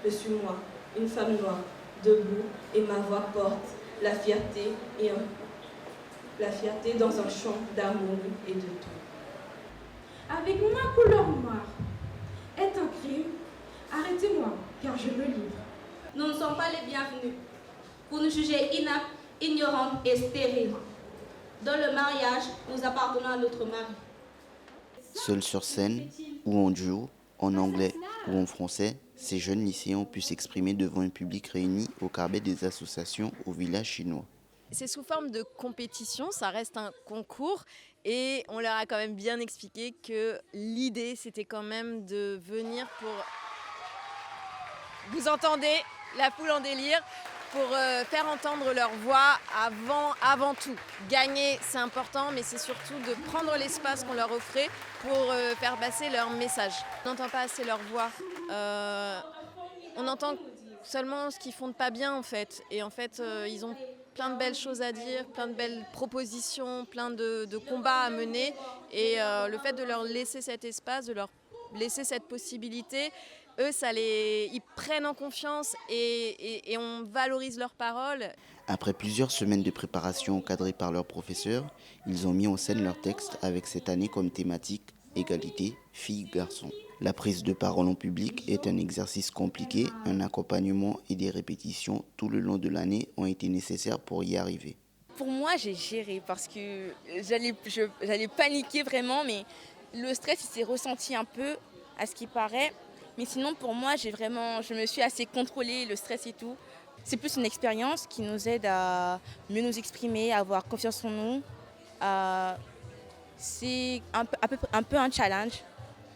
Je suis moi, une femme noire, debout, et ma voix porte la fierté dans un champ d'harmonie et de tout. Avec ma couleur noire est un crime. Arrêtez-moi, car je me livre. Nous ne sommes pas les bienvenus pour nous juger inaptes, ignorantes et stériles. Dans le mariage, nous appartenons à notre mari. Seuls sur scène, ou en duo, en anglais ou en français, ces jeunes lycéens ont pu s'exprimer devant un public réuni au Carbet des associations au village chinois. C'est sous forme de compétition, ça reste un concours et on leur a quand même bien expliqué que l'idée c'était quand même de venir pour... Vous entendez la foule en délire, pour faire entendre leur voix avant tout. Gagner c'est important mais c'est surtout de prendre l'espace qu'on leur offrait pour faire passer leur message. On n'entend pas assez leur voix, on entend seulement ce qu'ils font de pas bien en fait. Et en fait ils ont plein de belles choses à dire, plein de belles propositions, plein de combats à mener. Et le fait de leur laisser cet espace, de leur laisser cette possibilité, eux, ils prennent en confiance et on valorise leurs paroles. Après plusieurs semaines de préparation encadrées par leurs professeurs, ils ont mis en scène leur texte avec cette année comme thématique égalité filles-garçons. La prise de parole en public est un exercice compliqué, un accompagnement et des répétitions tout le long de l'année ont été nécessaires pour y arriver. Pour moi, j'ai géré parce que j'allais paniquer vraiment, mais le stress il s'est ressenti un peu à ce qui paraît. Mais sinon, pour moi, je me suis assez contrôlée, le stress et tout. C'est plus une expérience qui nous aide à mieux nous exprimer, à avoir confiance en nous. C'est un peu un challenge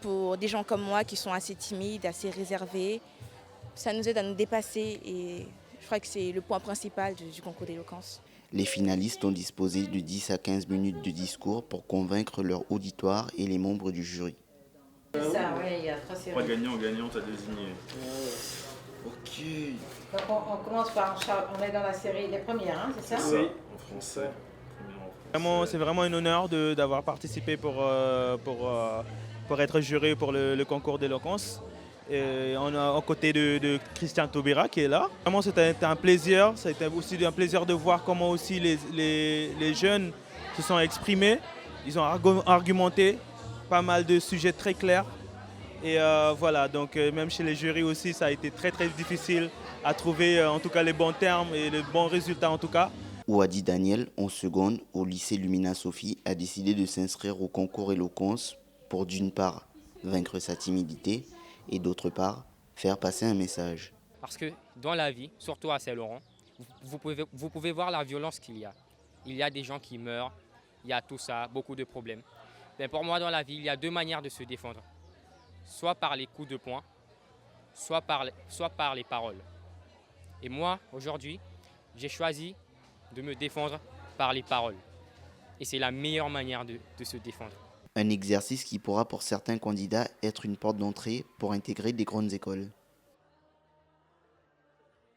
pour des gens comme moi qui sont assez timides, assez réservés. Ça nous aide à nous dépasser et je crois que c'est le point principal du concours d'éloquence. Les finalistes ont disposé de 10 à 15 minutes de discours pour convaincre leur auditoire et les membres du jury. C'est ça, oui, il y a 3 séries. 3 gagnants ou gagnantes à désigner. Ok. Donc on commence par, on est dans la série des premières, hein, c'est ça? C'est ça, en français. C'est vraiment un honneur d'avoir participé pour être juré pour le concours d'éloquence. Et on a aux côtés de Christian Taubira qui est là. Vraiment c'était un plaisir, c'était aussi un plaisir de voir comment aussi les jeunes se sont exprimés. Ils ont argumenté pas mal de sujets très clairs. Et voilà, donc même chez les jurys aussi, ça a été très très difficile à trouver en tout cas les bons termes et les bons résultats en tout cas. Ouadi Daniel, en seconde, au lycée Lumina Sophie, a décidé de s'inscrire au concours éloquence pour d'une part vaincre sa timidité et d'autre part faire passer un message. Parce que dans la vie, surtout à Saint-Laurent, vous pouvez voir la violence qu'il y a. Il y a des gens qui meurent, il y a tout ça, beaucoup de problèmes. Mais pour moi, dans la vie, il y a 2 manières de se défendre. Soit par les coups de poing, soit par les paroles. Et moi, aujourd'hui, j'ai choisi de me défendre par les paroles. Et c'est la meilleure manière de se défendre. Un exercice qui pourra pour certains candidats être une porte d'entrée pour intégrer des grandes écoles.